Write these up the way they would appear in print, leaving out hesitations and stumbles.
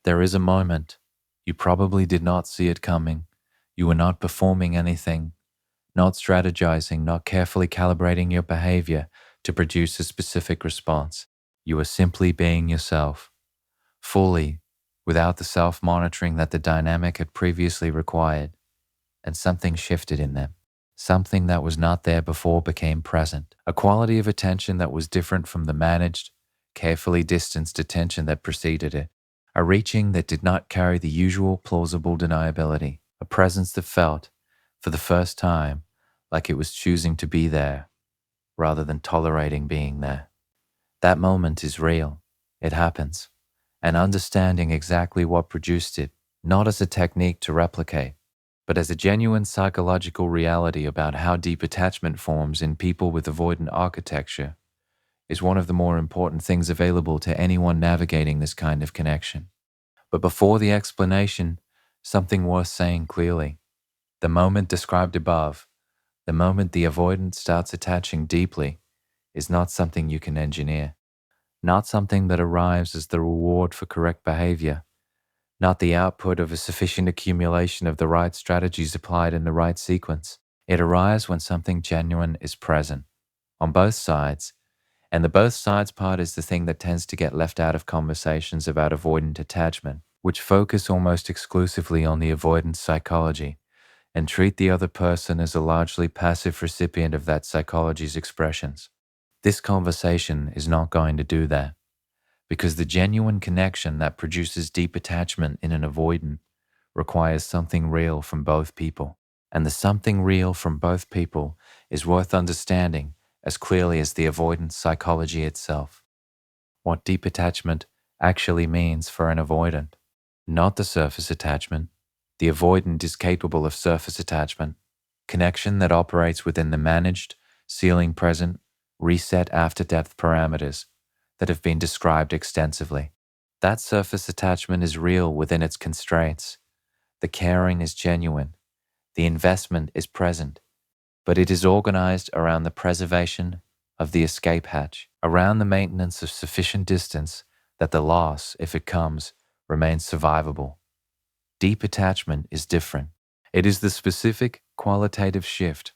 There is a moment. You probably did not see it coming. You were not performing anything, not strategizing, not carefully calibrating your behavior to produce a specific response. You were simply being yourself, fully, without the self-monitoring that the dynamic had previously required, and something shifted in them. Something that was not there before became present, a quality of attention that was different from the managed, carefully distanced attention that preceded it, a reaching that did not carry the usual plausible deniability, a presence that felt, for the first time, like it was choosing to be there, rather than tolerating being there. That moment is real. It happens. And understanding exactly what produced it, not as a technique to replicate, but as a genuine psychological reality about how deep attachment forms in people with avoidant architecture, is one of the more important things available to anyone navigating this kind of connection. But before the explanation, something worth saying clearly. The moment described above, the moment the avoidant starts attaching deeply, is not something you can engineer, not something that arrives as the reward for correct behavior, not the output of a sufficient accumulation of the right strategies applied in the right sequence. It arrives when something genuine is present, on both sides, and the both sides part is the thing that tends to get left out of conversations about avoidant attachment, which focus almost exclusively on the avoidant psychology and treat the other person as a largely passive recipient of that psychology's expressions. This conversation is not going to do that, because the genuine connection that produces deep attachment in an avoidant requires something real from both people. And the something real from both people is worth understanding as clearly as the avoidant psychology itself. What deep attachment actually means for an avoidant, not the surface attachment. The avoidant is capable of surface attachment, connection that operates within the managed, ceiling present, reset after depth parameters that have been described extensively. That surface attachment is real within its constraints. The caring is genuine. The investment is present, but it is organized around the preservation of the escape hatch, around the maintenance of sufficient distance that the loss, if it comes, remains survivable. Deep attachment is different. It is the specific qualitative shift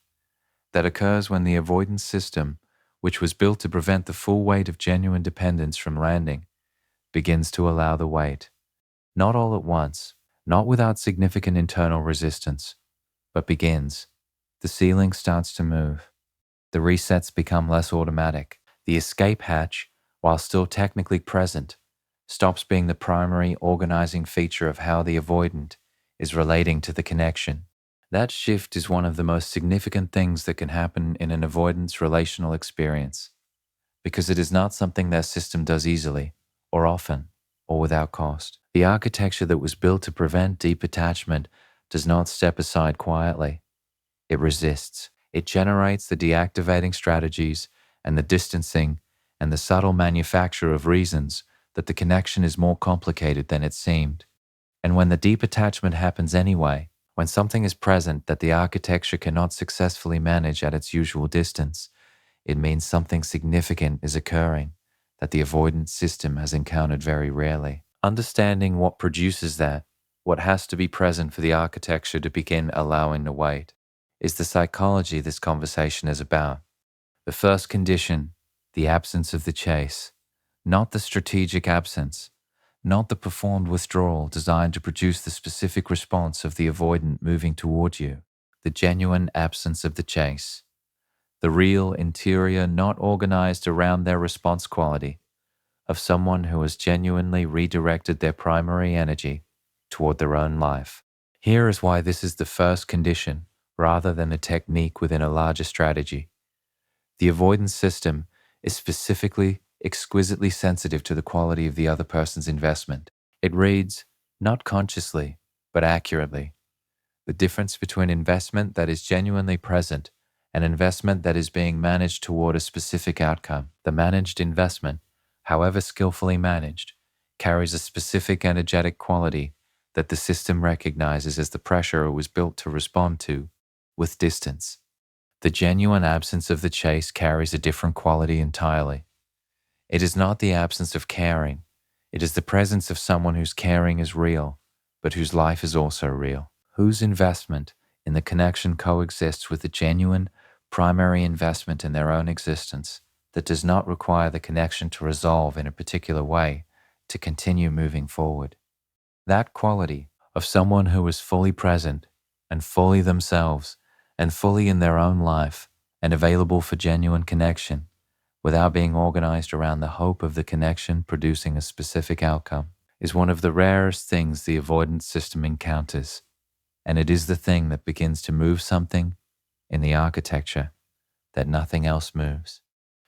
that occurs when the avoidance system, which was built to prevent the full weight of genuine dependence from landing, begins to allow the weight. Not all at once, not without significant internal resistance, but begins. The ceiling starts to move. The resets become less automatic. The escape hatch, while still technically present, stops being the primary organizing feature of how the avoidant is relating to the connection. That shift is one of the most significant things that can happen in an avoidance relational experience, because it is not something their system does easily, or often, or without cost. The architecture that was built to prevent deep attachment does not step aside quietly. It resists. It generates the deactivating strategies and the distancing and the subtle manufacture of reasons that the connection is more complicated than it seemed. And when the deep attachment happens anyway, when something is present that the architecture cannot successfully manage at its usual distance, it means something significant is occurring that the avoidance system has encountered very rarely. Understanding what produces that, what has to be present for the architecture to begin allowing the weight, is the psychology this conversation is about. The first condition, the absence of the chase, not the strategic absence, not the performed withdrawal designed to produce the specific response of the avoidant moving toward you, the genuine absence of the chase, the real interior not organized around their response quality, of someone who has genuinely redirected their primary energy toward their own life. Here is why this is the first condition rather than a technique within a larger strategy. The avoidance system is specifically, exquisitely sensitive to the quality of the other person's investment. It reads, not consciously, but accurately, the difference between investment that is genuinely present and investment that is being managed toward a specific outcome. The managed investment, however skillfully managed, carries a specific energetic quality that the system recognizes as the pressure it was built to respond to, with distance. The genuine absence of the chase carries a different quality entirely. It is not the absence of caring. It is the presence of someone whose caring is real, but whose life is also real, whose investment in the connection coexists with the genuine, primary investment in their own existence that does not require the connection to resolve in a particular way to continue moving forward. That quality of someone who is fully present and fully themselves and fully in their own life and available for genuine connection without being organized around the hope of the connection producing a specific outcome is one of the rarest things the avoidance system encounters, and it is the thing that begins to move something in the architecture that nothing else moves.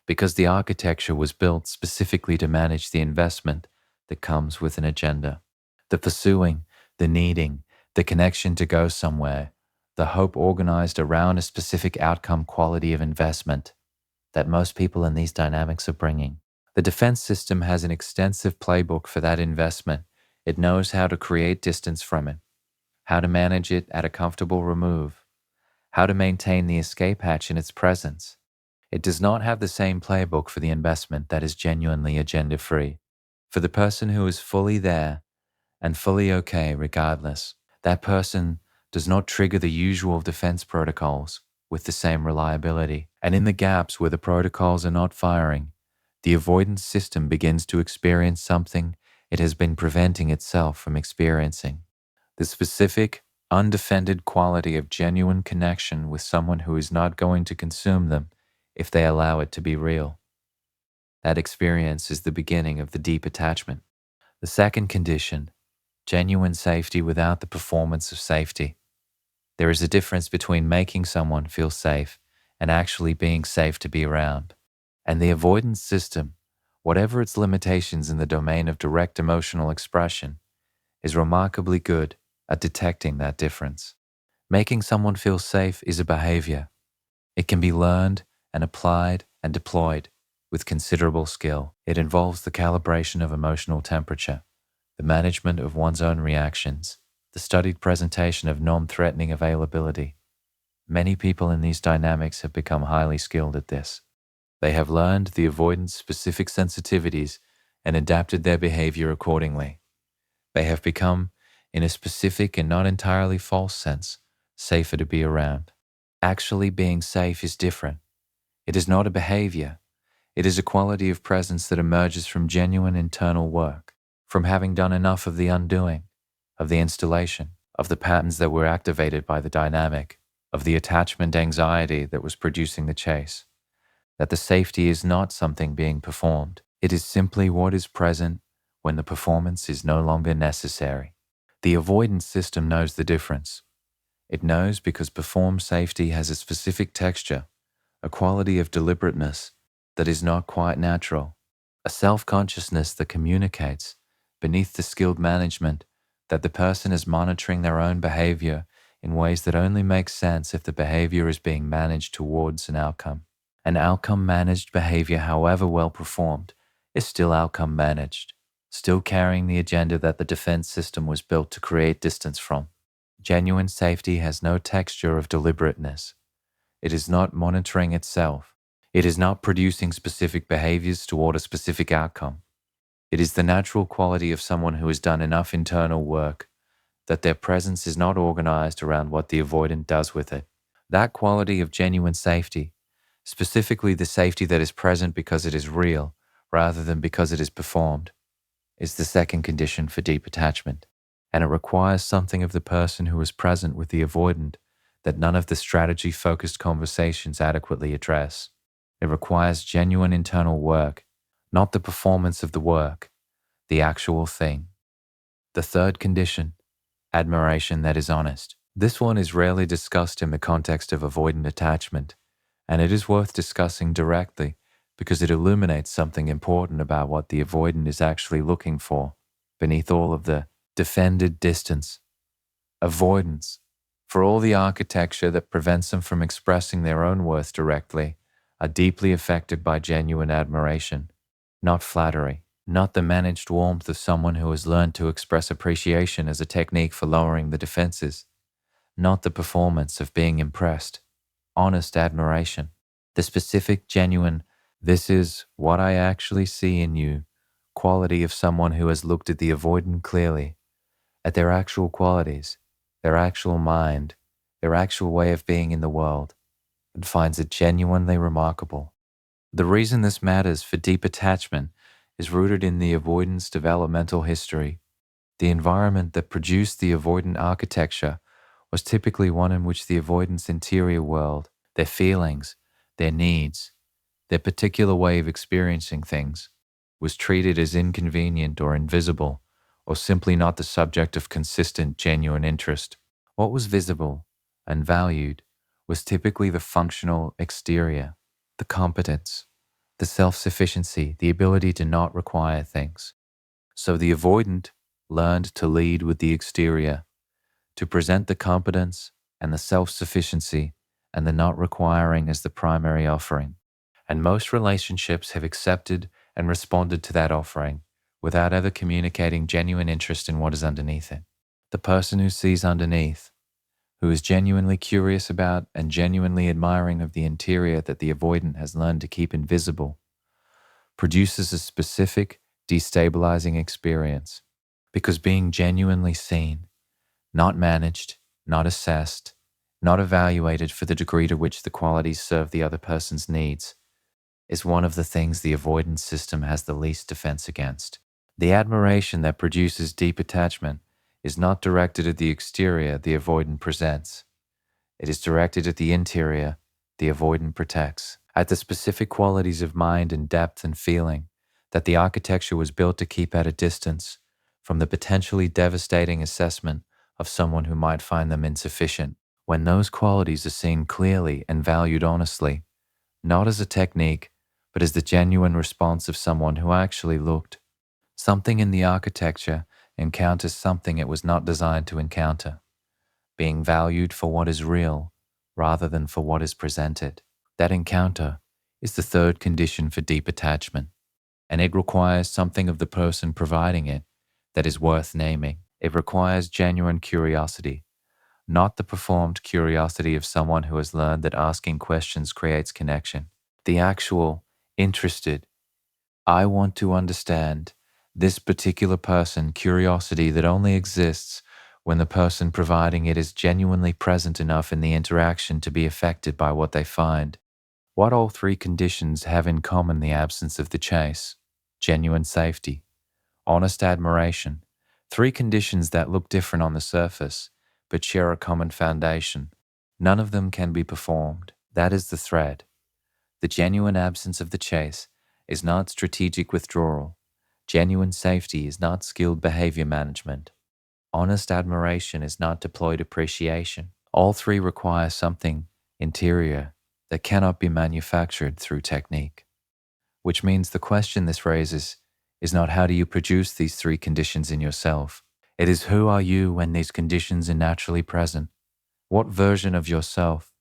Because the architecture was built specifically to manage the investment that comes with an agenda. The pursuing, the needing, the connection to go somewhere, the hope organized around a specific outcome quality of investment that most people in these dynamics are bringing. The defense system has an extensive playbook for that investment. It knows how to create distance from it, how to manage it at a comfortable remove, how to maintain the escape hatch in its presence. It does not have the same playbook for the investment that is genuinely agenda-free. For the person who is fully there and fully okay regardless, that person does not trigger the usual defense protocols with the same reliability. And in the gaps where the protocols are not firing, the avoidance system begins to experience something it has been preventing itself from experiencing. The specific, undefended quality of genuine connection with someone who is not going to consume them if they allow it to be real. That experience is the beginning of the deep attachment. The second condition, genuine safety without the performance of safety. There is a difference between making someone feel safe and actually being safe to be around. And the avoidance system, whatever its limitations in the domain of direct emotional expression, is remarkably good at detecting that difference. Making someone feel safe is a behavior. It can be learned and applied and deployed with considerable skill. It involves the calibration of emotional temperature, the management of one's own reactions, the studied presentation of non-threatening availability. Many people in these dynamics have become highly skilled at this. They have learned the avoidance specific sensitivities and adapted their behavior accordingly. They have become, in a specific and not entirely false sense, safer to be around. Actually being safe is different. It is not a behavior. It is a quality of presence that emerges from genuine internal work, from having done enough of the undoing, of the installation, of the patterns that were activated by the dynamic, of the attachment anxiety that was producing the chase, that the safety is not something being performed. It is simply what is present when the performance is no longer necessary. The avoidance system knows the difference. It knows because performed safety has a specific texture, a quality of deliberateness that is not quite natural, a self-consciousness that communicates, beneath the skilled management, that the person is monitoring their own behavior in ways that only make sense if the behavior is being managed towards an outcome. An outcome-managed behavior, however well performed, is still outcome-managed, still carrying the agenda that the defense system was built to create distance from. Genuine safety has no texture of deliberateness. It is not monitoring itself. It is not producing specific behaviors toward a specific outcome. It is the natural quality of someone who has done enough internal work that their presence is not organized around what the avoidant does with it. That quality of genuine safety, specifically the safety that is present because it is real rather than because it is performed, is the second condition for deep attachment. And it requires something of the person who is present with the avoidant that none of the strategy-focused conversations adequately address. It requires genuine internal work, not the performance of the work, the actual thing. The third condition, admiration that is honest. This one is rarely discussed in the context of avoidant attachment, and it is worth discussing directly because it illuminates something important about what the avoidant is actually looking for beneath all of the defended distance. Avoidance, for all the architecture that prevents them from expressing their own worth directly, are deeply affected by genuine admiration, not flattery, not the managed warmth of someone who has learned to express appreciation as a technique for lowering the defenses, not the performance of being impressed, honest admiration, the specific, genuine, this is what I actually see in you quality of someone who has looked at the avoidant clearly, at their actual qualities, their actual mind, their actual way of being in the world, and finds it genuinely remarkable. The reason this matters for deep attachment is rooted in the avoidant's developmental history. The environment that produced the avoidant architecture was typically one in which the avoidant's interior world, their feelings, their needs, their particular way of experiencing things, was treated as inconvenient or invisible, or simply not the subject of consistent, genuine interest. What was visible and valued was typically the functional exterior, the competence, the self-sufficiency, the ability to not require things. So the avoidant learned to lead with the exterior, to present the competence and the self-sufficiency and the not requiring as the primary offering. And most relationships have accepted and responded to that offering without ever communicating genuine interest in what is underneath it. The person who sees underneath, who is genuinely curious about and genuinely admiring of the interior that the avoidant has learned to keep invisible, produces a specific, destabilizing experience. Because being genuinely seen, not managed, not assessed, not evaluated for the degree to which the qualities serve the other person's needs, is one of the things the avoidance system has the least defense against. The admiration that produces deep attachment is not directed at the exterior the avoidant presents. It is directed at the interior the avoidant protects, at the specific qualities of mind and depth and feeling that the architecture was built to keep at a distance from the potentially devastating assessment of someone who might find them insufficient. When those qualities are seen clearly and valued honestly, not as a technique, but as the genuine response of someone who actually looked, something in the architecture encounters something it was not designed to encounter, being valued for what is real rather than for what is presented. That encounter is the third condition for deep attachment, and it requires something of the person providing it that is worth naming. It requires genuine curiosity, not the performed curiosity of someone who has learned that asking questions creates connection. The actual, interested, I want to understand this particular person curiosity that only exists when the person providing it is genuinely present enough in the interaction to be affected by what they find. What all three conditions have in common the absence of the chase: genuine safety, honest admiration, three conditions that look different on the surface, but share a common foundation. None of them can be performed. That is the thread. The genuine absence of the chase is not strategic withdrawal. Genuine safety is not skilled behavior management. Honest admiration is not deployed appreciation. All three require something interior that cannot be manufactured through technique. Which means the question this raises is not how do you produce these three conditions in yourself. It is who are you when these conditions are naturally present? What version of yourself?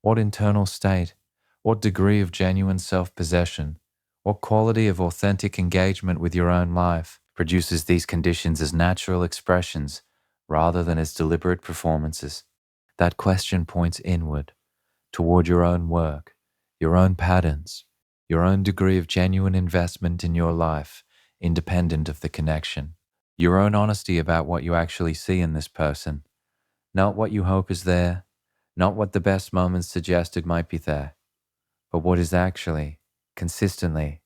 What internal state? What degree of genuine self-possession? What quality of authentic engagement with your own life produces these conditions as natural expressions rather than as deliberate performances? That question points inward, toward your own work, your own patterns, your own degree of genuine investment in your life, independent of the connection. Your own honesty about what you actually see in this person, not what you hope is there, not what the best moments suggested might be there, but what is actually, consistently,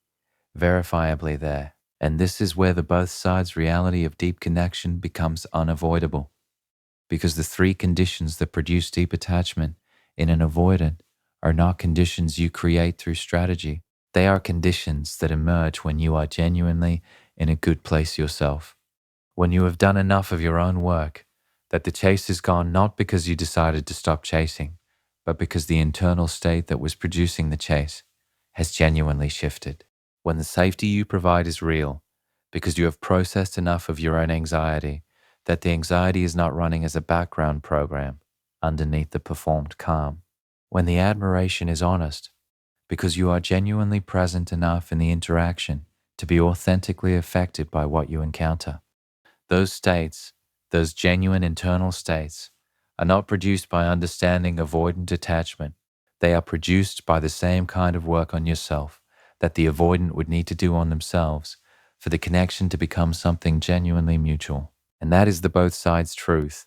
verifiably there. And this is where the both sides reality of deep connection becomes unavoidable, because the three conditions that produce deep attachment in an avoidant are not conditions you create through strategy. They are conditions that emerge when you are genuinely in a good place yourself, when you have done enough of your own work that the chase is gone not because you decided to stop chasing, but because the internal state that was producing the chase has genuinely shifted. When the safety you provide is real, because you have processed enough of your own anxiety that the anxiety is not running as a background program underneath the performed calm. When the admiration is honest, because you are genuinely present enough in the interaction to be authentically affected by what you encounter. Those states, those genuine internal states, are not produced by understanding avoidant attachment. They are produced by the same kind of work on yourself that the avoidant would need to do on themselves for the connection to become something genuinely mutual. And that is the both sides truth,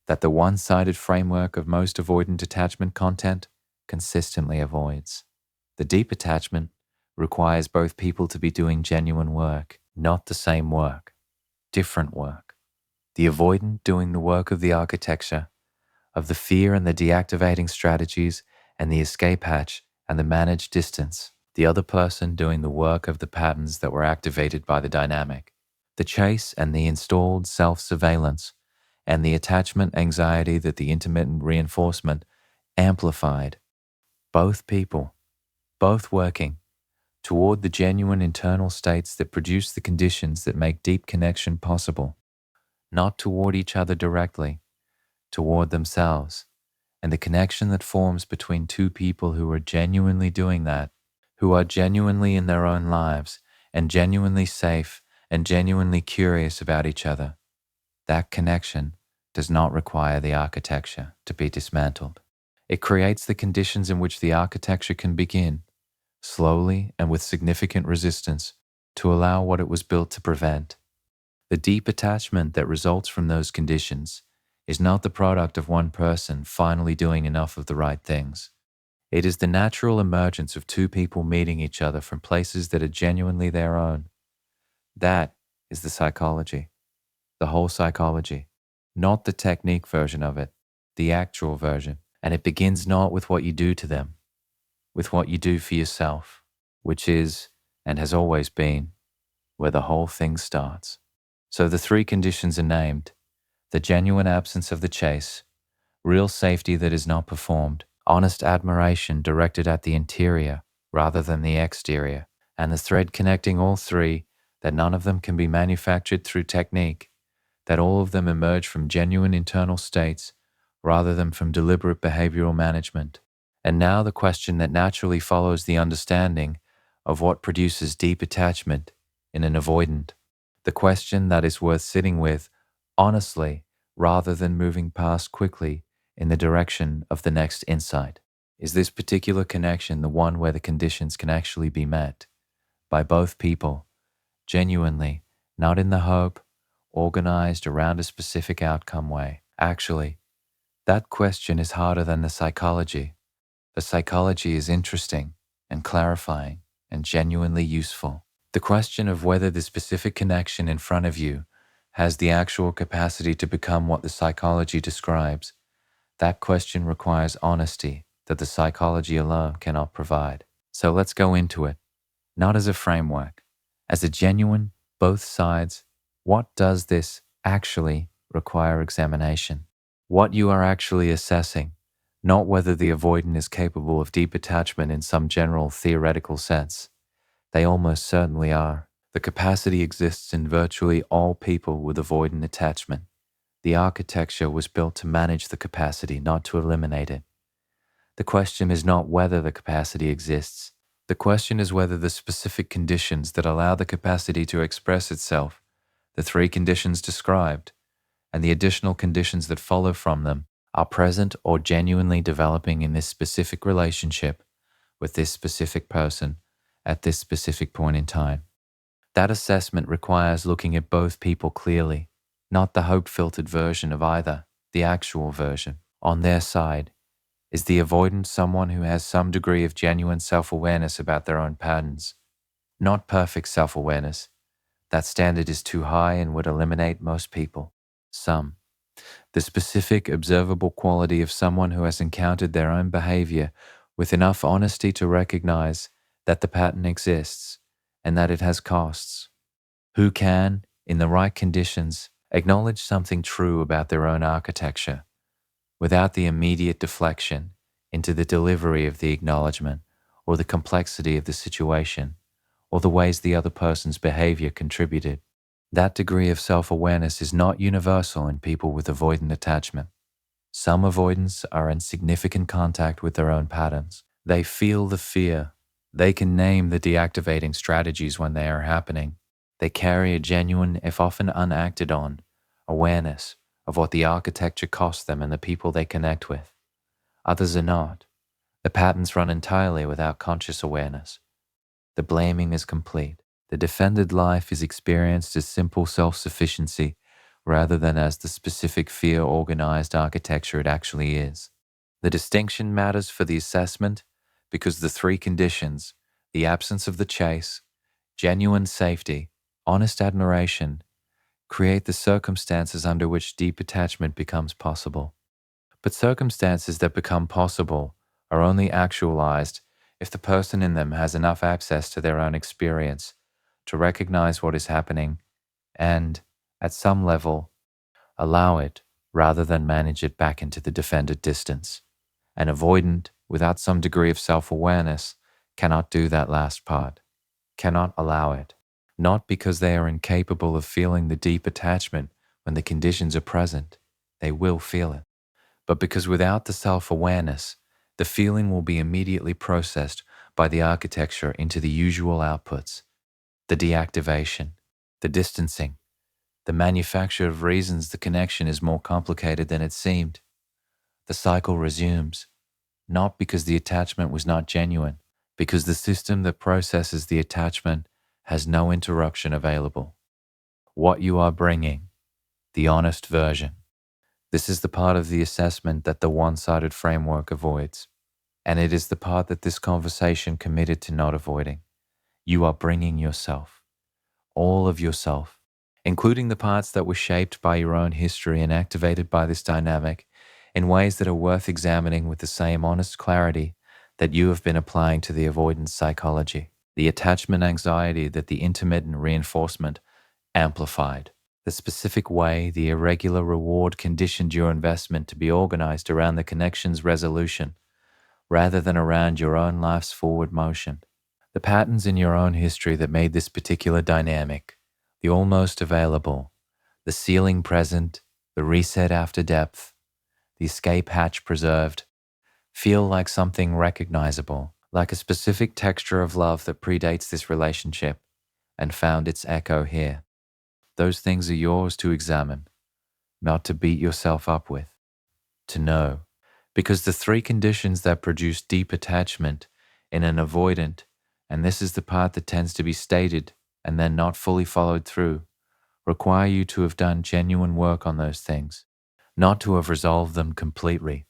that the one-sided framework of most avoidant attachment content consistently avoids. The deep attachment requires both people to be doing genuine work, not the same work, different work. The avoidant doing the work of the architecture, of the fear and the deactivating strategies and the escape hatch and the managed distance. The other person doing the work of the patterns that were activated by the dynamic. The chase and the installed self-surveillance and the attachment anxiety that the intermittent reinforcement amplified. Both people, both working toward the genuine internal states that produce the conditions that make deep connection possible, not toward each other directly, toward themselves, and the connection that forms between two people who are genuinely doing that, who are genuinely in their own lives and genuinely safe and genuinely curious about each other. That connection does not require the architecture to be dismantled. It creates the conditions in which the architecture can begin, slowly and with significant resistance, to allow what it was built to prevent. The deep attachment that results from those conditions is not the product of one person finally doing enough of the right things. It is the natural emergence of two people meeting each other from places that are genuinely their own. That is the psychology, the whole psychology, not the technique version of it, the actual version. And it begins not with what you do to them, with what you do for yourself, which is, and has always been, where the whole thing starts. So the three conditions are named: the genuine absence of the chase, real safety that is not performed, honest admiration directed at the interior rather than the exterior, and the thread connecting all three, that none of them can be manufactured through technique, that all of them emerge from genuine internal states rather than from deliberate behavioral management. And now the question that naturally follows the understanding of what produces deep attachment in an avoidant, the question that is worth sitting with honestly rather than moving past quickly in the direction of the next insight. Is this particular connection the one where the conditions can actually be met by both people, genuinely, not in the hope, organized around a specific outcome way? Actually, that question is harder than the psychology. The psychology is interesting and clarifying and genuinely useful. The question of whether the specific connection in front of you has the actual capacity to become what the psychology describes, that question requires honesty that the psychology alone cannot provide. So let's go into it, not as a framework, as a genuine, both sides. What does this actually require examination? What you are actually assessing, not whether the avoidant is capable of deep attachment in some general theoretical sense. They almost certainly are. The capacity exists in virtually all people with avoidant attachment. The architecture was built to manage the capacity, not to eliminate it. The question is not whether the capacity exists. The question is whether the specific conditions that allow the capacity to express itself, the three conditions described, and the additional conditions that follow from them, are present or genuinely developing in this specific relationship with this specific person at this specific point in time. That assessment requires looking at both people clearly, not the hope-filtered version of either, the actual version. On their side, is the avoidant someone who has some degree of genuine self-awareness about their own patterns? Not perfect self-awareness. That standard is too high and would eliminate most people. Some. The specific observable quality of someone who has encountered their own behavior with enough honesty to recognize that the pattern exists and that it has costs. Who can, in the right conditions, acknowledge something true about their own architecture without the immediate deflection into the delivery of the acknowledgement or the complexity of the situation or the ways the other person's behavior contributed. That degree of self-awareness is not universal in people with avoidant attachment. Some avoidants are in significant contact with their own patterns. They feel the fear. They can name the deactivating strategies when they are happening. They carry a genuine, if often unacted on, awareness of what the architecture costs them and the people they connect with. Others are not. The patterns run entirely without conscious awareness. The blaming is complete. The defended life is experienced as simple self-sufficiency rather than as the specific fear-organized architecture it actually is. The distinction matters for the assessment because the three conditions, the absence of the chase, genuine safety, honest admiration, create the circumstances under which deep attachment becomes possible. But circumstances that become possible are only actualized if the person in them has enough access to their own experience to recognize what is happening and, at some level, allow it rather than manage it back into the defended distance. An avoidant, without some degree of self-awareness, cannot do that last part, cannot allow it, not because they are incapable of feeling the deep attachment when the conditions are present. They will feel it. But because without the self-awareness, the feeling will be immediately processed by the architecture into the usual outputs, the deactivation, the distancing, the manufacture of reasons the connection is more complicated than it seemed. The cycle resumes, not because the attachment was not genuine, because the system that processes the attachment has no interruption available. What you are bringing, the honest version. This is the part of the assessment that the one-sided framework avoids, and it is the part that this conversation committed to not avoiding. You are bringing yourself, all of yourself, including the parts that were shaped by your own history and activated by this dynamic in ways that are worth examining with the same honest clarity that you have been applying to the avoidance psychology, the attachment anxiety that the intermittent reinforcement amplified, the specific way the irregular reward conditioned your investment to be organized around the connection's resolution rather than around your own life's forward motion, the patterns in your own history that made this particular dynamic, the almost available, the ceiling present, the reset after depth, the escape hatch preserved, feel like something recognizable, like a specific texture of love that predates this relationship and found its echo here. Those things are yours to examine, not to beat yourself up with, to know. Because the three conditions that produce deep attachment in an avoidant, and this is the part that tends to be stated and then not fully followed through, require you to have done genuine work on those things, not to have resolved them completely,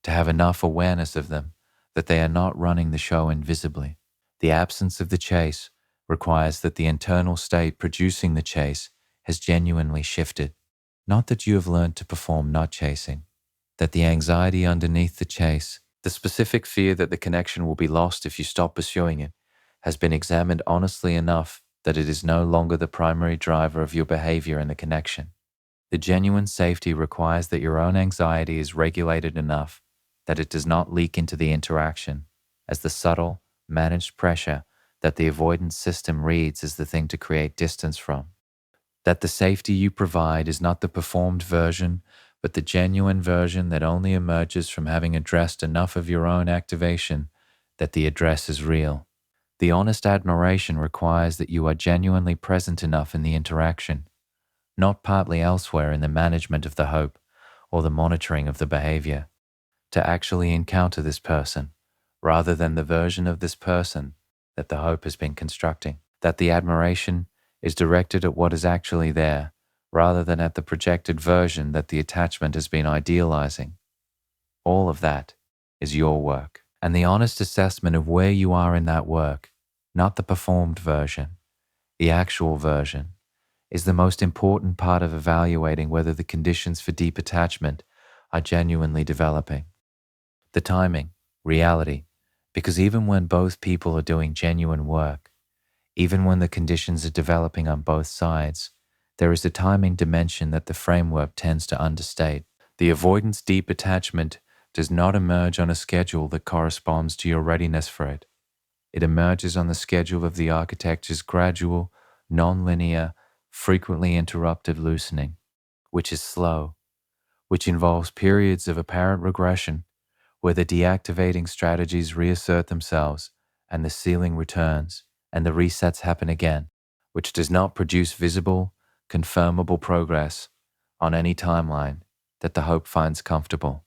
to have enough awareness of them that they are not running the show invisibly. The absence of the chase requires that the internal state producing the chase has genuinely shifted. Not that you have learned to perform not chasing, that the anxiety underneath the chase, the specific fear that the connection will be lost if you stop pursuing it, has been examined honestly enough that it is no longer the primary driver of your behavior in the connection. The genuine safety requires that your own anxiety is regulated enough that it does not leak into the interaction as the subtle, managed pressure that the avoidance system reads as the thing to create distance from. That the safety you provide is not the performed version, but the genuine version that only emerges from having addressed enough of your own activation that the address is real. The honest admiration requires that you are genuinely present enough in the interaction, not partly elsewhere in the management of the hope or the monitoring of the behavior, to actually encounter this person, rather than the version of this person that the hope has been constructing. That the admiration is directed at what is actually there, rather than at the projected version that the attachment has been idealizing. All of that is your work, and the honest assessment of where you are in that work, not the performed version, the actual version, is the most important part of evaluating whether the conditions for deep attachment are genuinely developing. The timing, reality, because even when both people are doing genuine work, even when the conditions are developing on both sides, there is a timing dimension that the framework tends to understate. The avoidance deep attachment does not emerge on a schedule that corresponds to your readiness for it. It emerges on the schedule of the architecture's gradual, non-linear, frequently interrupted loosening, which is slow, which involves periods of apparent regression where the deactivating strategies reassert themselves and the ceiling returns and the resets happen again, which does not produce visible, confirmable progress on any timeline that the hope finds comfortable.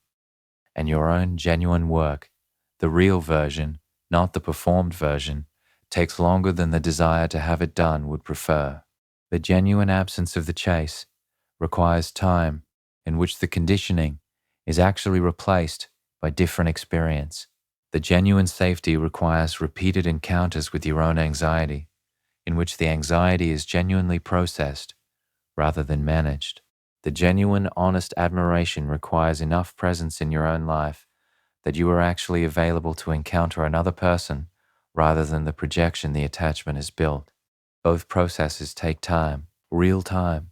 And your own genuine work, the real version, not the performed version, takes longer than the desire to have it done would prefer. The genuine absence of the chase requires time in which the conditioning is actually replaced by different experience. The genuine safety requires repeated encounters with your own anxiety, in which the anxiety is genuinely processed rather than managed. The genuine, honest admiration requires enough presence in your own life that you are actually available to encounter another person rather than the projection the attachment has built. Both processes take time, real time,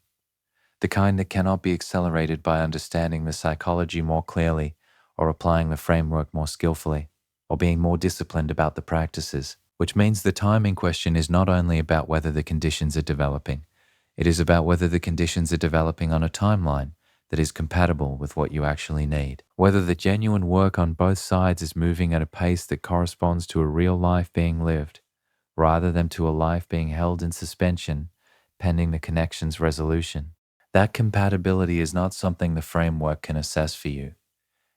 the kind that cannot be accelerated by understanding the psychology more clearly or applying the framework more skillfully or being more disciplined about the practices, which means the timing question is not only about whether the conditions are developing, it is about whether the conditions are developing on a timeline that is compatible with what you actually need. Whether the genuine work on both sides is moving at a pace that corresponds to a real life being lived, rather than to a life being held in suspension, pending the connection's resolution. That compatibility is not something the framework can assess for you.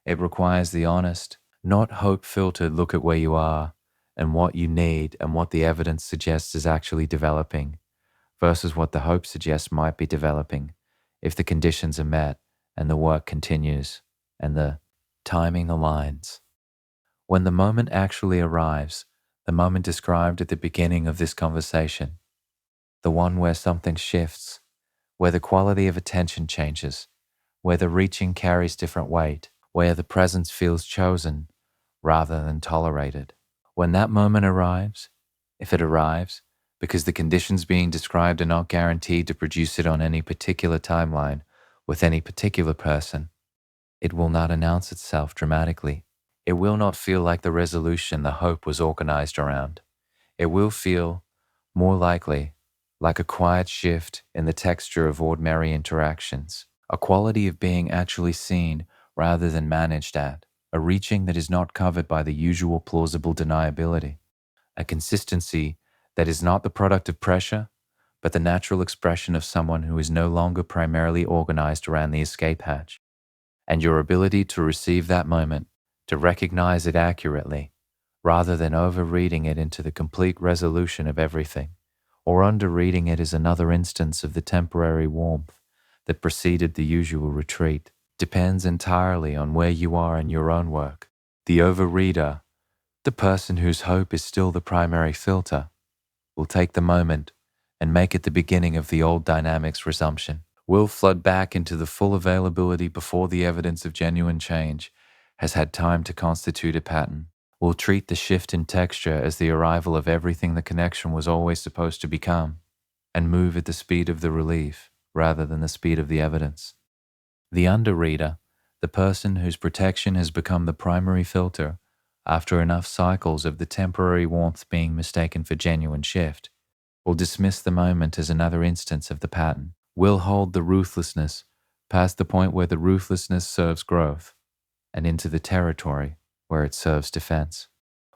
It requires the honest, not hope-filtered look at where you are and what you need and what the evidence suggests is actually developing versus what the hope suggests might be developing if the conditions are met and the work continues, and the timing aligns. When the moment actually arrives, the moment described at the beginning of this conversation, the one where something shifts, where the quality of attention changes, where the reaching carries different weight, where the presence feels chosen rather than tolerated. When that moment arrives, if it arrives, because the conditions being described are not guaranteed to produce it on any particular timeline with any particular person, it will not announce itself dramatically. It will not feel like the resolution the hope was organized around. It will feel, more likely, like a quiet shift in the texture of ordinary interactions, a quality of being actually seen rather than managed at, a reaching that is not covered by the usual plausible deniability, a consistency that is not the product of pressure, but the natural expression of someone who is no longer primarily organized around the escape hatch. And your ability to receive that moment, to recognize it accurately, rather than overreading it into the complete resolution of everything, or underreading it as another instance of the temporary warmth that preceded the usual retreat, depends entirely on where you are in your own work. The overreader, the person whose hope is still the primary filter, will take the moment and make it the beginning of the old dynamics resumption, will flood back into the full availability before the evidence of genuine change has had time to constitute a pattern, will treat the shift in texture as the arrival of everything the connection was always supposed to become, and move at the speed of the relief rather than the speed of the evidence. The underreader, the person whose protection has become the primary filter after enough cycles of the temporary warmth being mistaken for genuine shift, will dismiss the moment as another instance of the pattern, will hold the ruthlessness past the point where the ruthlessness serves growth and into the territory where it serves defense,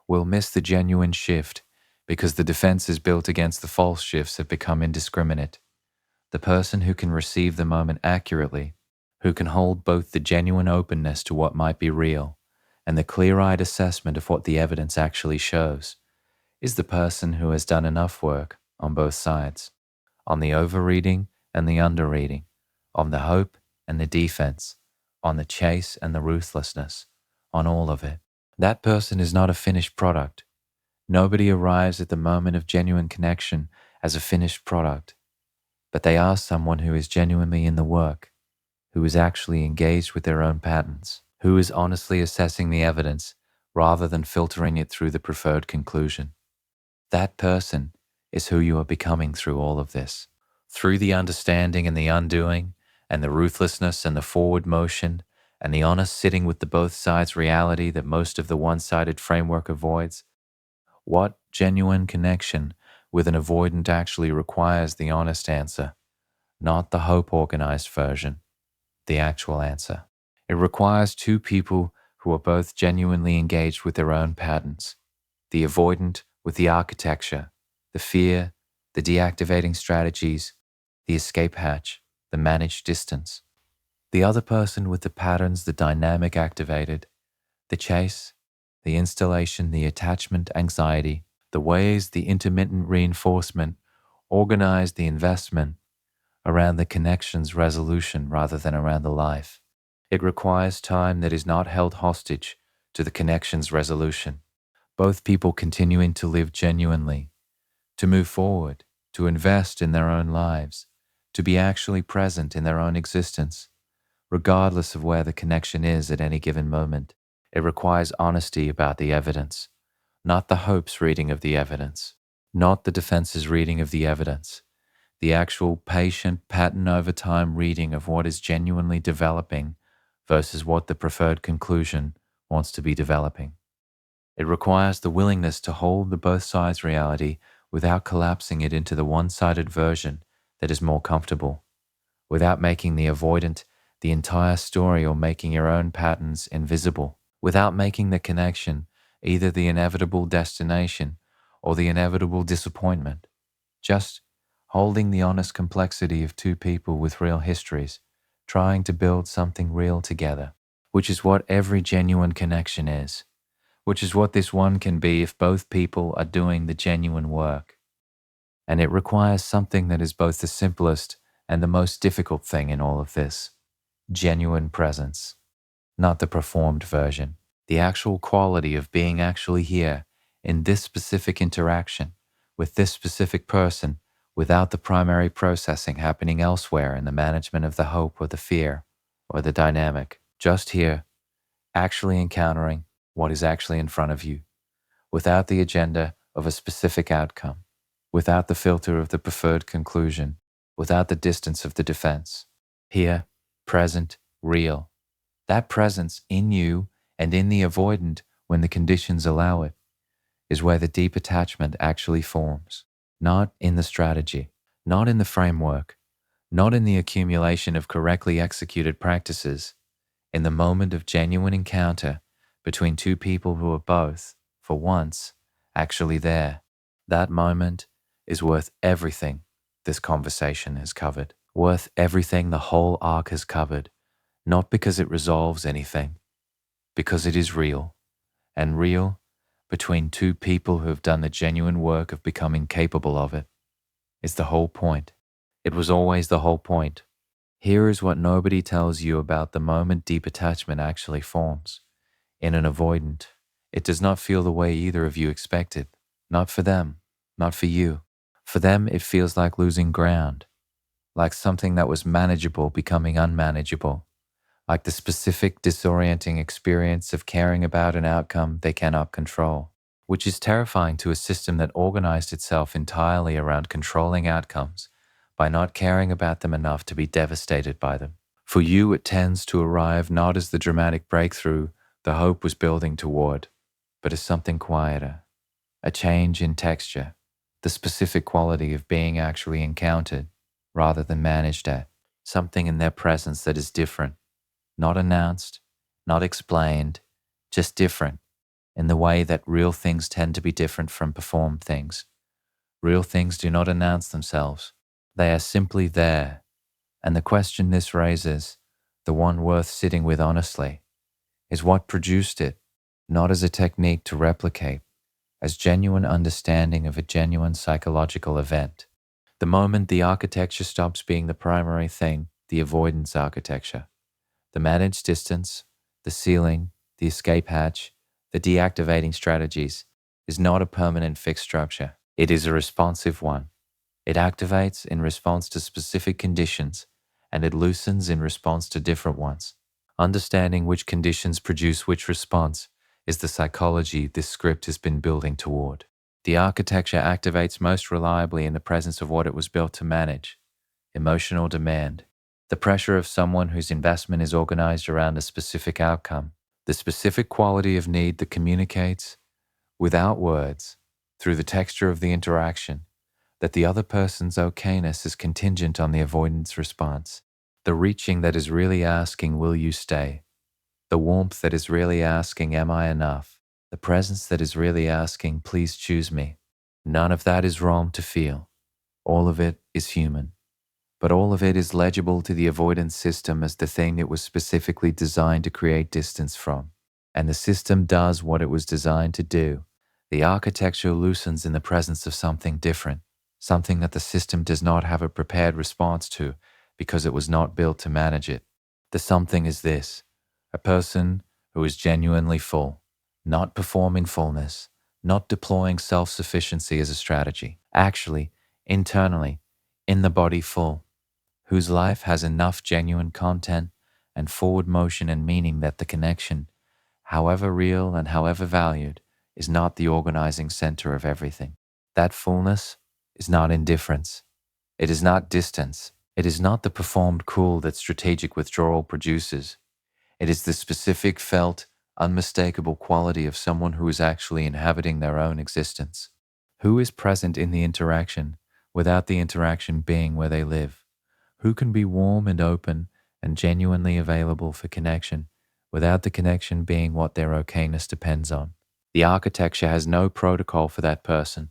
will miss the genuine shift because the defenses built against the false shifts have become indiscriminate. The person who can receive the moment accurately, who can hold both the genuine openness to what might be real and the clear-eyed assessment of what the evidence actually shows, is the person who has done enough work on both sides, on the overreading and the underreading, on the hope and the defense, on the chase and the ruthlessness, on all of it. That person is not a finished product. Nobody arrives at the moment of genuine connection as a finished product, but they are someone who is genuinely in the work, who is actually engaged with their own patterns, who is honestly assessing the evidence rather than filtering it through the preferred conclusion. That person is who you are becoming through all of this. Through the understanding and the undoing, and the ruthlessness and the forward motion, and the honest sitting with the both sides reality that most of the one-sided framework avoids, what genuine connection with an avoidant actually requires the honest answer, not the hope-organized version, the actual answer. It requires two people who are both genuinely engaged with their own patterns, the avoidant with the architecture, the fear, the deactivating strategies, the escape hatch, the managed distance. The other person with the patterns, the dynamic activated, the chase, the installation, the attachment, anxiety, The ways the intermittent reinforcement organize the investment around the connection's resolution rather than around the life. It requires time that is not held hostage to the connection's resolution. Both people continuing to live genuinely, to move forward, to invest in their own lives, to be actually present in their own existence, regardless of where the connection is at any given moment. It requires honesty about the evidence, not the hope's reading of the evidence, not the defense's reading of the evidence, the actual patient pattern over time reading of what is genuinely developing versus what the preferred conclusion wants to be developing. It requires the willingness to hold the both sides reality without collapsing it into the one-sided version that is more comfortable, without making the avoidant the entire story or making your own patterns invisible, without making the connection either the inevitable destination or the inevitable disappointment, just holding the honest complexity of two people with real histories, trying to build something real together, which is what every genuine connection is, which is what this one can be if both people are doing the genuine work. And it requires something that is both the simplest and the most difficult thing in all of this: genuine presence, not the performed version, the actual quality of being actually here in this specific interaction with this specific person without the primary processing happening elsewhere in the management of the hope or the fear or the dynamic. Just here, actually encountering what is actually in front of you, without the agenda of a specific outcome, without the filter of the preferred conclusion, without the distance of the defense. Here, present, real. That presence in you and in the avoidant when the conditions allow it is where the deep attachment actually forms, not in the strategy, not in the framework, not in the accumulation of correctly executed practices, in the moment of genuine encounter between two people who are both, for once, actually there. That moment is worth everything this conversation has covered, worth everything the whole arc has covered, not because it resolves anything, because it is real, and real between two people who have done the genuine work of becoming capable of it. It's the whole point. It was always the whole point. Here is what nobody tells you about the moment deep attachment actually forms. In an avoidant, it does not feel the way either of you expected. Not for them, not for you. For them, it feels like losing ground, like something that was manageable becoming unmanageable, like the specific disorienting experience of caring about an outcome they cannot control, which is terrifying to a system that organized itself entirely around controlling outcomes by not caring about them enough to be devastated by them. For you, it tends to arrive not as the dramatic breakthrough the hope was building toward, but as something quieter, a change in texture, the specific quality of being actually encountered rather than managed at, something in their presence that is different, not announced, not explained, just different, in the way that real things tend to be different from performed things. Real things do not announce themselves. They are simply there. And the question this raises, the one worth sitting with honestly, is what produced it, not as a technique to replicate, as genuine understanding of a genuine psychological event. The moment the architecture stops being the primary thing, the avoidance architecture, the managed distance, the ceiling, the escape hatch, the deactivating strategies, is not a permanent fixed structure. It is a responsive one. It activates in response to specific conditions, and it loosens in response to different ones. Understanding which conditions produce which response is the psychology this script has been building toward. The architecture activates most reliably in the presence of what it was built to manage: emotional demand, the pressure of someone whose investment is organized around a specific outcome, the specific quality of need that communicates, without words, through the texture of the interaction, that the other person's okayness is contingent on the avoidance response, the reaching that is really asking, will you stay? The warmth that is really asking, am I enough? The presence that is really asking, please choose me. None of that is wrong to feel. All of it is human. But all of it is legible to the avoidance system as the thing it was specifically designed to create distance from. And the system does what it was designed to do. The architecture loosens in the presence of something different, something that the system does not have a prepared response to because it was not built to manage it. The something is this: a person who is genuinely full, not performing fullness, not deploying self-sufficiency as a strategy, actually, internally, in the body full, whose life has enough genuine content and forward motion and meaning that the connection, however real and however valued, is not the organizing center of everything. That fullness is not indifference. It is not distance. It is not the performed cool that strategic withdrawal produces. It is the specific, felt, unmistakable quality of someone who is actually inhabiting their own existence, who is present in the interaction without the interaction being where they live, who can be warm and open and genuinely available for connection without the connection being what their okayness depends on. The architecture has no protocol for that person.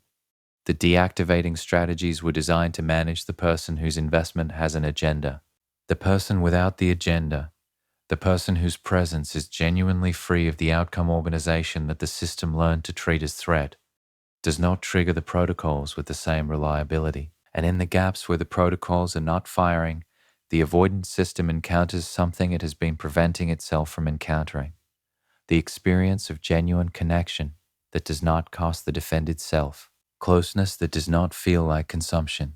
The deactivating strategies were designed to manage the person whose investment has an agenda. The person without the agenda, the person whose presence is genuinely free of the outcome organization that the system learned to treat as threat, does not trigger the protocols with the same reliability. And in the gaps where the protocols are not firing, the avoidance system encounters something it has been preventing itself from encountering: the experience of genuine connection that does not cost the defended self, closeness that does not feel like consumption,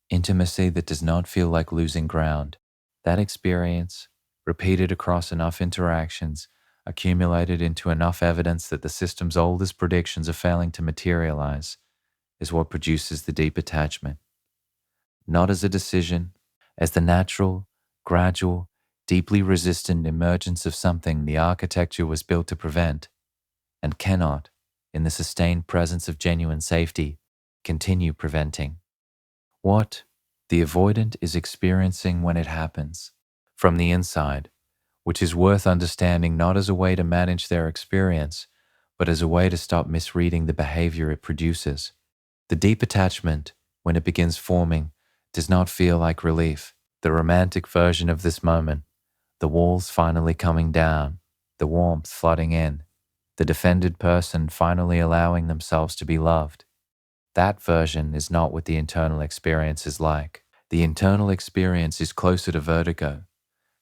intimacy that does not feel like losing ground. That experience, repeated across enough interactions, accumulated into enough evidence that the system's oldest predictions are failing to materialize, is what produces the deep attachment. Not as a decision, as the natural, gradual, deeply resistant emergence of something the architecture was built to prevent, and cannot, in the sustained presence of genuine safety, continue preventing. What the avoidant is experiencing when it happens, from the inside, which is worth understanding not as a way to manage their experience, but as a way to stop misreading the behavior it produces. The deep attachment, when it begins forming, does not feel like relief, the romantic version of this moment, the walls finally coming down, the warmth flooding in, the defended person finally allowing themselves to be loved. That version is not what the internal experience is like. The internal experience is closer to vertigo,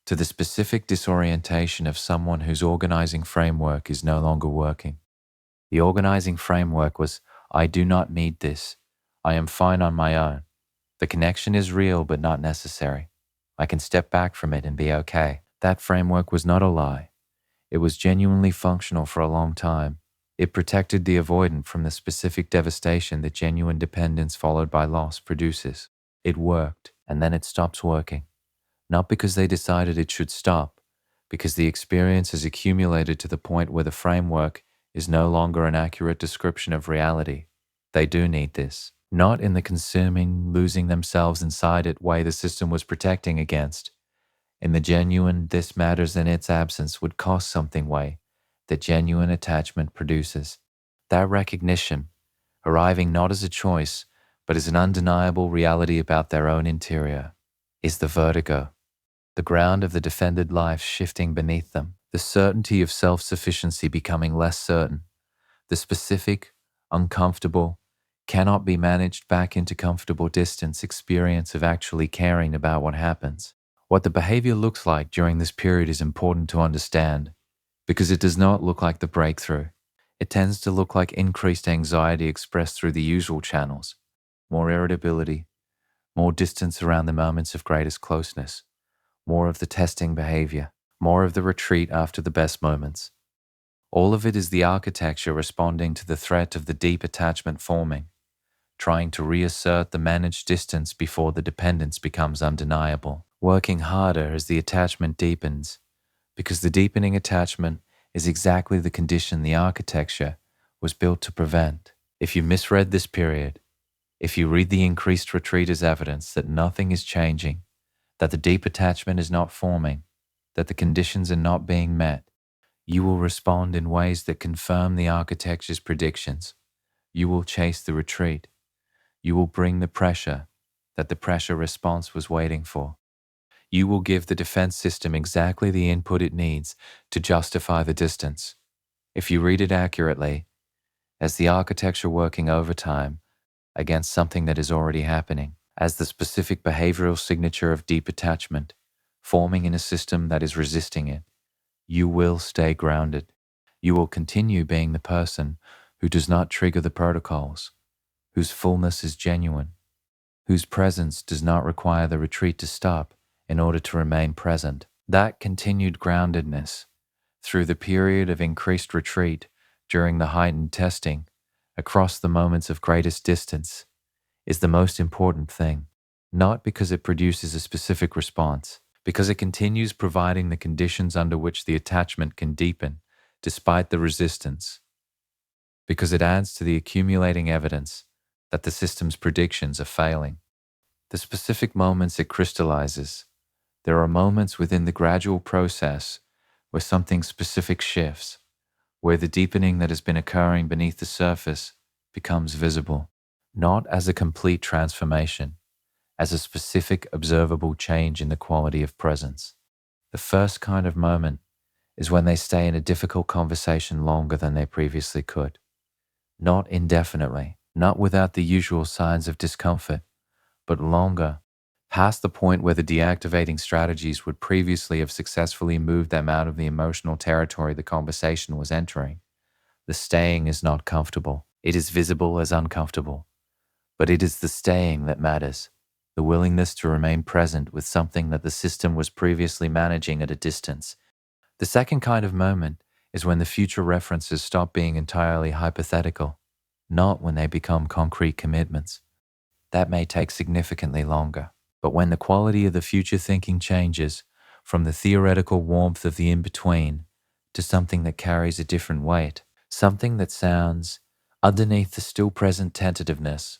to the specific disorientation of someone whose organizing framework is no longer working. The organizing framework was, I do not need this. I am fine on my own. The connection is real but not necessary. I can step back from it and be okay. That framework was not a lie. It was genuinely functional for a long time. It protected the avoidant from the specific devastation that genuine dependence followed by loss produces. It worked, and then it stops working. Not because they decided it should stop, because the experience has accumulated to the point where the framework is no longer an accurate description of reality. They do need this, not in the consuming, losing themselves inside it way the system was protecting against. In the genuine this matters in its absence would cost something way that genuine attachment produces. That recognition, arriving not as a choice, but as an undeniable reality about their own interior, is the vertigo, the ground of the defended life shifting beneath them, the certainty of self-sufficiency becoming less certain, the specific, uncomfortable, cannot be managed back into comfortable distance experience of actually caring about what happens. What the behavior looks like during this period is important to understand, because it does not look like the breakthrough. It tends to look like increased anxiety expressed through the usual channels, more irritability, more distance around the moments of greatest closeness, more of the testing behavior, more of the retreat after the best moments. All of it is the architecture responding to the threat of the deep attachment forming, trying to reassert the managed distance before the dependence becomes undeniable, working harder as the attachment deepens, because the deepening attachment is exactly the condition the architecture was built to prevent. If you misread this period, if you read the increased retreat as evidence that nothing is changing, that the deep attachment is not forming, that the conditions are not being met, you will respond in ways that confirm the architecture's predictions. You will chase the retreat. You will bring the pressure that the pressure response was waiting for. You will give the defense system exactly the input it needs to justify the distance. If you read it accurately, as the architecture working overtime against something that is already happening, as the specific behavioral signature of deep attachment, forming in a system that is resisting it. You will stay grounded. You will continue being the person who does not trigger the protocols, whose fullness is genuine, whose presence does not require the retreat to stop in order to remain present. That continued groundedness, through the period of increased retreat during the heightened testing, across the moments of greatest distance, is the most important thing, not because it produces a specific response, because it continues providing the conditions under which the attachment can deepen despite the resistance, because it adds to the accumulating evidence that the system's predictions are failing. The specific moments it crystallizes, there are moments within the gradual process where something specific shifts, where the deepening that has been occurring beneath the surface becomes visible, not as a complete transformation, as a specific observable change in the quality of presence. The first kind of moment is when they stay in a difficult conversation longer than they previously could. Not indefinitely, not without the usual signs of discomfort, but longer, past the point where the deactivating strategies would previously have successfully moved them out of the emotional territory the conversation was entering. The staying is not comfortable. It is visible as uncomfortable. But it is the staying that matters, the willingness to remain present with something that the system was previously managing at a distance. The second kind of moment is when the future references stop being entirely hypothetical, not when they become concrete commitments. That may take significantly longer, but when the quality of the future thinking changes from the theoretical warmth of the in-between to something that carries a different weight, something that sounds, underneath the still present tentativeness,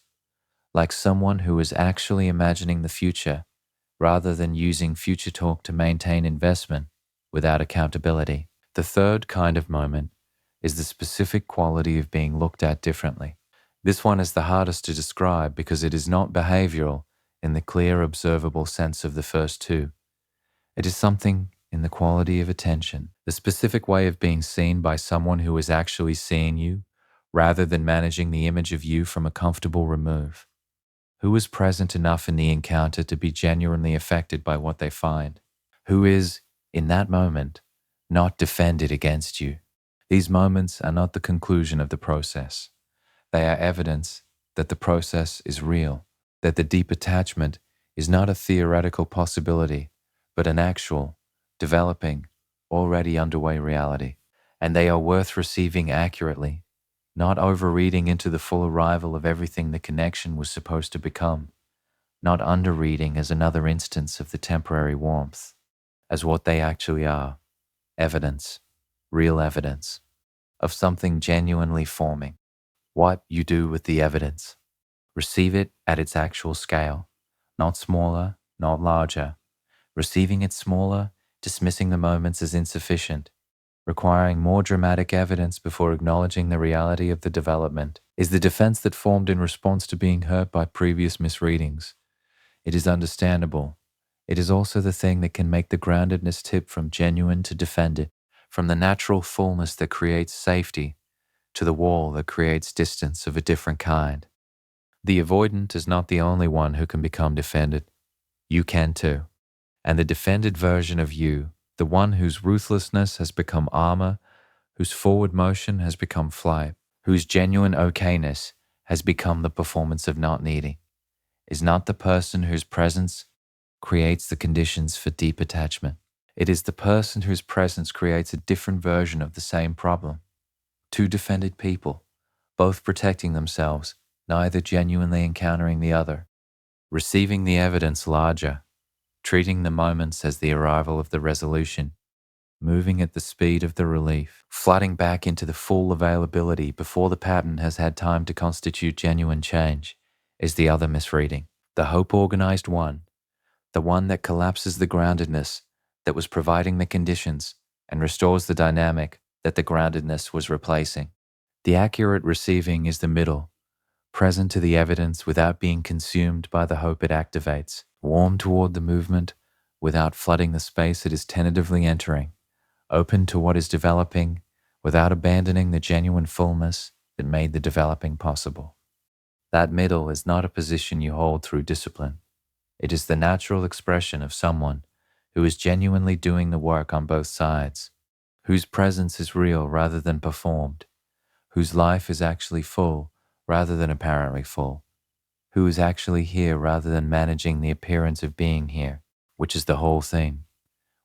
like someone who is actually imagining the future rather than using future talk to maintain investment without accountability. The third kind of moment is the specific quality of being looked at differently. This one is the hardest to describe because it is not behavioral in the clear observable sense of the first two. It is something in the quality of attention, the specific way of being seen by someone who is actually seeing you rather than managing the image of you from a comfortable remove. Who is present enough in the encounter to be genuinely affected by what they find? Who is, in that moment, not defended against you? These moments are not the conclusion of the process. They are evidence that the process is real, that the deep attachment is not a theoretical possibility, but an actual, developing, already underway reality. And they are worth receiving accurately, not overreading into the full arrival of everything the connection was supposed to become, not underreading as another instance of the temporary warmth, as what they actually are, evidence, real evidence, of something genuinely forming. What you do with the evidence. Receive it at its actual scale, not smaller, not larger. Receiving it smaller, dismissing the moments as insufficient, requiring more dramatic evidence before acknowledging the reality of the development, is the defense that formed in response to being hurt by previous misreadings. It is understandable. It is also the thing that can make the groundedness tip from genuine to defended, from the natural fullness that creates safety to the wall that creates distance of a different kind. The avoidant is not the only one who can become defended. You can too. And the defended version of you, the one whose ruthlessness has become armor, whose forward motion has become flight, whose genuine okayness has become the performance of not needing, is not the person whose presence creates the conditions for deep attachment. It is the person whose presence creates a different version of the same problem. Two defended people, both protecting themselves, neither genuinely encountering the other, receiving the evidence larger, treating the moments as the arrival of the resolution, moving at the speed of the relief, flooding back into the full availability before the pattern has had time to constitute genuine change, is the other misreading. The hope-organized one, the one that collapses the groundedness that was providing the conditions and restores the dynamic that the groundedness was replacing. The accurate receiving is the middle, present to the evidence without being consumed by the hope it activates, warm toward the movement without flooding the space it is tentatively entering, open to what is developing without abandoning the genuine fullness that made the developing possible. That middle is not a position you hold through discipline. It is the natural expression of someone who is genuinely doing the work on both sides, whose presence is real rather than performed, whose life is actually full rather than apparently full, who is actually here rather than managing the appearance of being here, which is the whole thing,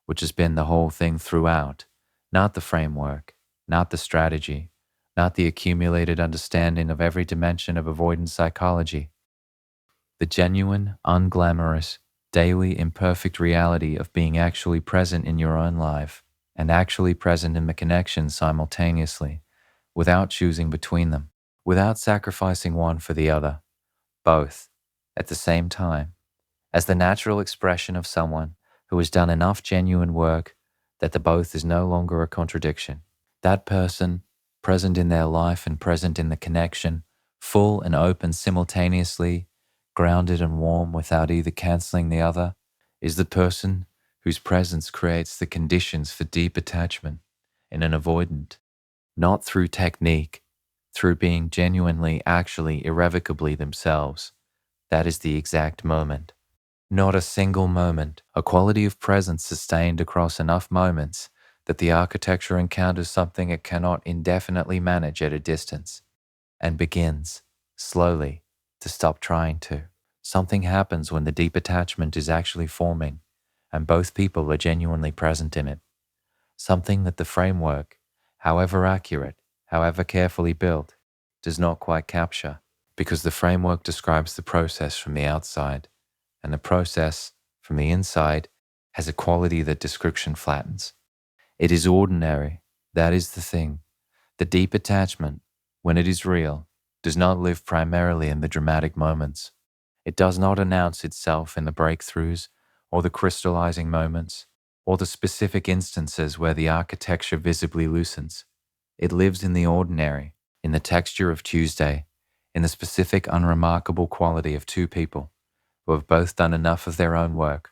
which has been the whole thing throughout, not the framework, not the strategy, not the accumulated understanding of every dimension of avoidance psychology. The genuine, unglamorous, daily imperfect reality of being actually present in your own life and actually present in the connection simultaneously, without choosing between them, without sacrificing one for the other, both, at the same time, as the natural expression of someone who has done enough genuine work that the both is no longer a contradiction. That person, present in their life and present in the connection, full and open simultaneously, grounded and warm without either cancelling the other, is the person whose presence creates the conditions for deep attachment in an avoidant, not through technique, through being genuinely, actually, irrevocably themselves. That is the exact moment. Not a single moment, a quality of presence sustained across enough moments that the architecture encounters something it cannot indefinitely manage at a distance, and begins, slowly, to stop trying to. Something happens when the deep attachment is actually forming, and both people are genuinely present in it. Something that the framework, however accurate, however carefully built, does not quite capture, because the framework describes the process from the outside, and the process, from the inside, has a quality that description flattens. It is ordinary, that is the thing. The deep attachment, when it is real, does not live primarily in the dramatic moments. It does not announce itself in the breakthroughs or the crystallizing moments or the specific instances where the architecture visibly loosens. It lives in the ordinary, in the texture of Tuesday, in the specific unremarkable quality of two people who have both done enough of their own work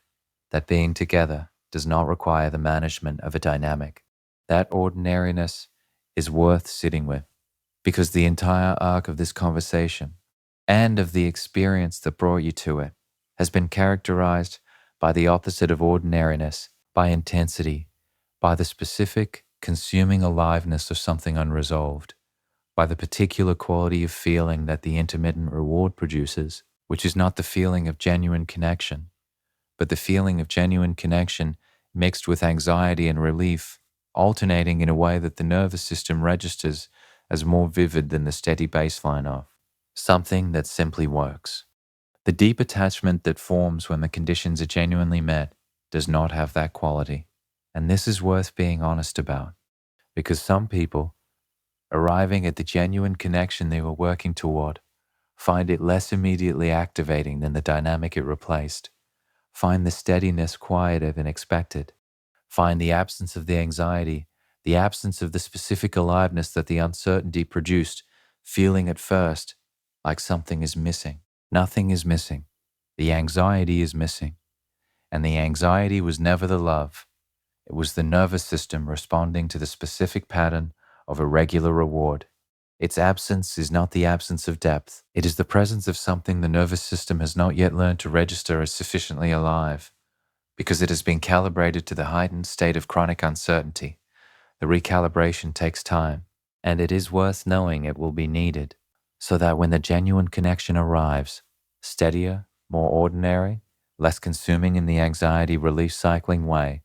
that being together does not require the management of a dynamic. That ordinariness is worth sitting with, because the entire arc of this conversation and of the experience that brought you to it has been characterized by the opposite of ordinariness, by intensity, by the specific, consuming aliveness of something unresolved, by the particular quality of feeling that the intermittent reward produces, which is not the feeling of genuine connection, but the feeling of genuine connection mixed with anxiety and relief, alternating in a way that the nervous system registers as more vivid than the steady baseline of something that simply works. The deep attachment that forms when the conditions are genuinely met does not have that quality. And this is worth being honest about, because some people, arriving at the genuine connection they were working toward, find it less immediately activating than the dynamic it replaced, find the steadiness quieter than expected, find the absence of the anxiety, the absence of the specific aliveness that the uncertainty produced, feeling at first like something is missing. Nothing is missing. The anxiety is missing. And the anxiety was never the love. It was the nervous system responding to the specific pattern of a regular reward. Its absence is not the absence of depth. It is the presence of something the nervous system has not yet learned to register as sufficiently alive, because it has been calibrated to the heightened state of chronic uncertainty. The recalibration takes time, and it is worth knowing it will be needed, so that when the genuine connection arrives, steadier, more ordinary, less consuming in the anxiety relief cycling way,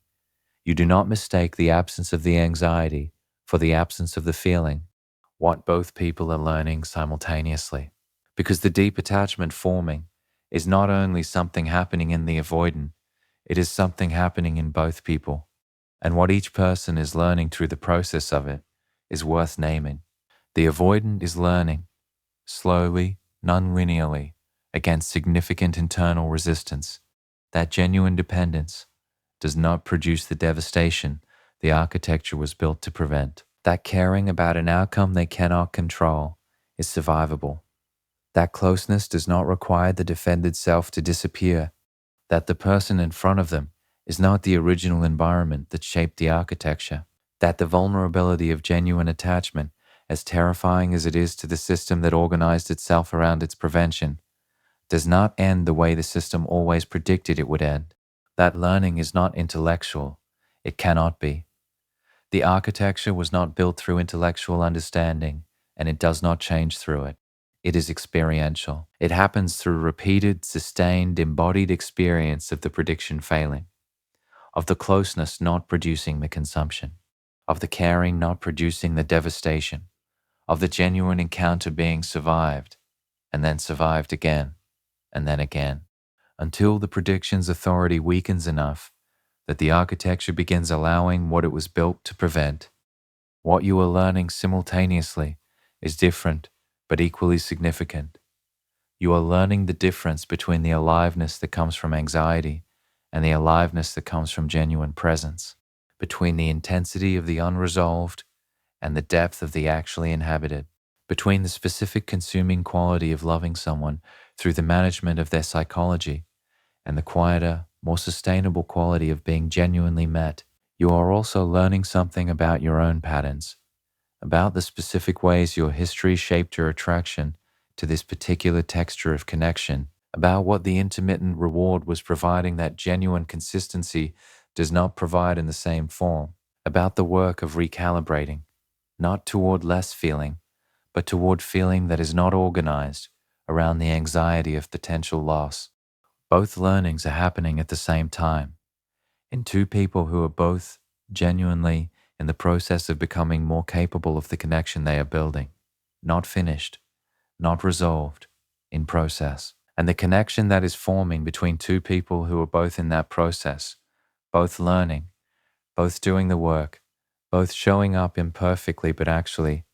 you do not mistake the absence of the anxiety for the absence of the feeling, what both people are learning simultaneously. Because the deep attachment forming is not only something happening in the avoidant, it is something happening in both people. And what each person is learning through the process of it is worth naming. The avoidant is learning, slowly, non-linearly, against significant internal resistance. That genuine dependence does not produce the devastation the architecture was built to prevent. That caring about an outcome they cannot control is survivable. That closeness does not require the defended self to disappear. That the person in front of them is not the original environment that shaped the architecture. That the vulnerability of genuine attachment as terrifying as it is to the system that organized itself around its prevention, does not end the way the system always predicted it would end. That learning is not intellectual. It cannot be. The architecture was not built through intellectual understanding, and it does not change through it. It is experiential. It happens through repeated, sustained, embodied experience of the prediction failing, of the closeness not producing the consumption, of the caring not producing the devastation, of the genuine encounter being survived, and then survived again, and then again, until the prediction's authority weakens enough that the architecture begins allowing what it was built to prevent. What you are learning simultaneously is different but equally significant. You are learning the difference between the aliveness that comes from anxiety and the aliveness that comes from genuine presence, between the intensity of the unresolved and the depth of the actually inhabited, between the specific consuming quality of loving someone through the management of their psychology and the quieter, more sustainable quality of being genuinely met. You are also learning something about your own patterns, about the specific ways your history shaped your attraction to this particular texture of connection, about what the intermittent reward was providing that genuine consistency does not provide in the same form, about the work of recalibrating, not toward less feeling, but toward feeling that is not organized around the anxiety of potential loss. Both learnings are happening at the same time in two people who are both genuinely in the process of becoming more capable of the connection they are building, not finished, not resolved, in process. And the connection that is forming between two people who are both in that process, both learning, both doing the work, both showing up imperfectly but actually,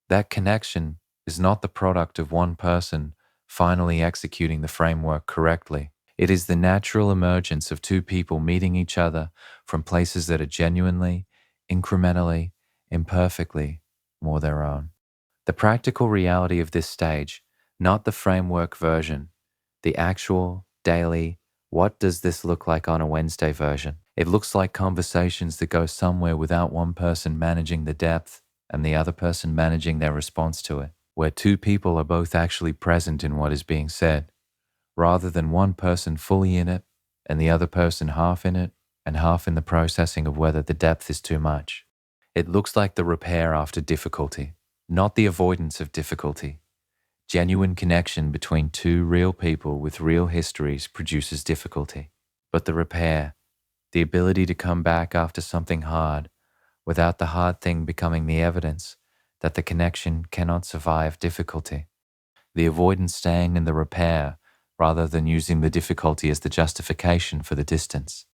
that connection is not the product of one person finally executing the framework correctly. It is the natural emergence of two people meeting each other from places that are genuinely, incrementally, imperfectly more their own. The practical reality of this stage, not the framework version, the actual, daily, what does this look like on a Wednesday version? It looks like conversations that go somewhere without one person managing the depth and the other person managing their response to it, where two people are both actually present in what is being said, rather than one person fully in it and the other person half in it and half in the processing of whether the depth is too much. It looks like the repair after difficulty, not the avoidance of difficulty. Genuine connection between two real people with real histories produces difficulty. But the repair, the ability to come back after something hard, without the hard thing becoming the evidence that the connection cannot survive difficulty. The avoidance staying in the repair rather than using the difficulty as the justification for the distance.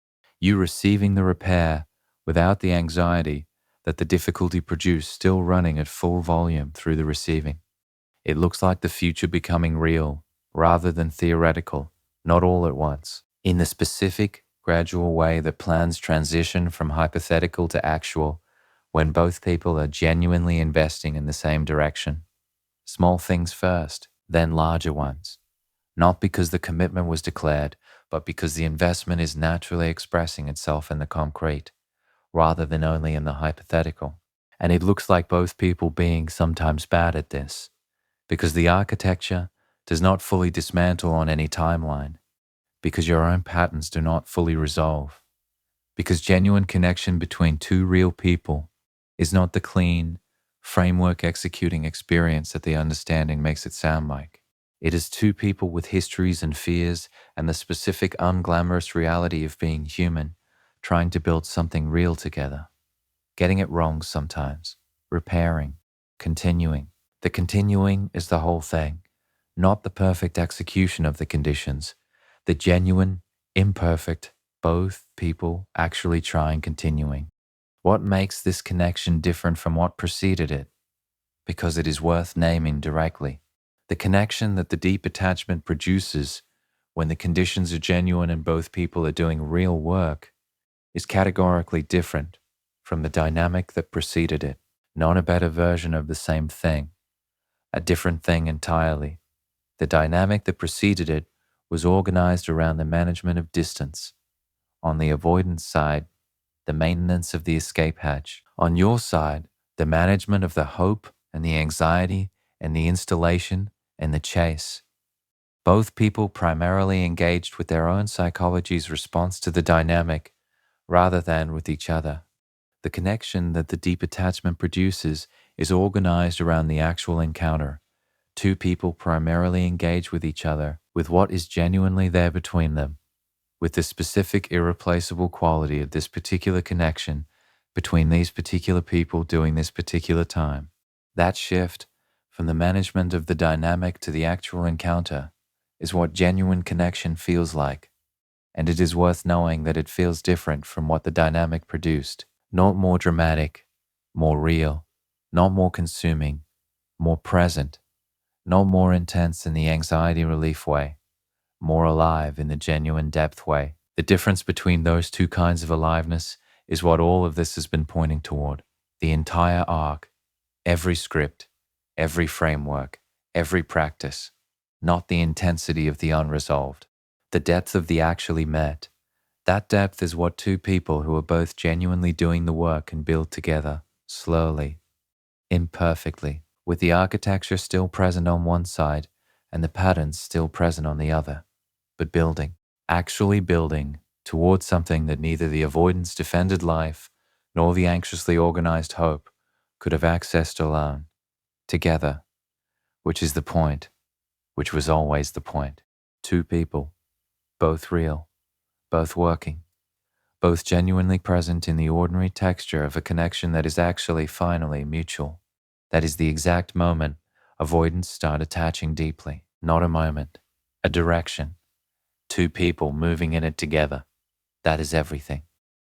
You receiving the repair without the anxiety that the difficulty produced still running at full volume through the receiving. It looks like the future becoming real rather than theoretical, not all at once, in the specific, gradual way that plans transition from hypothetical to actual when both people are genuinely investing in the same direction. Small things first, then larger ones. Not because the commitment was declared, but because the investment is naturally expressing itself in the concrete, rather than only in the hypothetical. And it looks like both people being sometimes bad at this, because the architecture does not fully dismantle on any timeline, because your own patterns do not fully resolve, because genuine connection between two real people is not the clean, framework executing experience that the understanding makes it sound like. It is two people with histories and fears and the specific unglamorous reality of being human, trying to build something real together, getting it wrong sometimes, repairing, continuing. The continuing is the whole thing, not the perfect execution of the conditions, the genuine, imperfect, both people actually trying continuing. What makes this connection different from what preceded it? Because it is worth naming directly. The connection that the deep attachment produces when the conditions are genuine and both people are doing real work is categorically different from the dynamic that preceded it, not a better version of the same thing, a different thing entirely. The dynamic that preceded it was organized around the management of distance. On the avoidance side, the maintenance of the escape hatch. On your side, the management of the hope and the anxiety and the installation and the chase. Both people primarily engaged with their own psychology's response to the dynamic rather than with each other. The connection that the deep attachment produces is organized around the actual encounter. Two people primarily engage with each other with what is genuinely there between them, with the specific irreplaceable quality of this particular connection between these particular people during this particular time. That shift from the management of the dynamic to the actual encounter is what genuine connection feels like, and it is worth knowing that it feels different from what the dynamic produced. Not more dramatic, more real, not more consuming, more present, not more intense in the anxiety relief way, more alive in the genuine depth way. The difference between those two kinds of aliveness is what all of this has been pointing toward. The entire arc, every script, every framework, every practice, not the intensity of the unresolved, the depth of the actually met. That depth is what two people who are both genuinely doing the work can build together, slowly, imperfectly, with the architecture still present on one side and the patterns still present on the other, but building, actually building towards something that neither the avoidance defended life nor the anxiously organized hope could have accessed alone, together, which is the point, which was always the point. Two people, both real, both working, both genuinely present in the ordinary texture of a connection that is actually finally mutual. That is the exact moment avoidants start attaching deeply, not a moment, a direction, two people moving in it together. That is everything.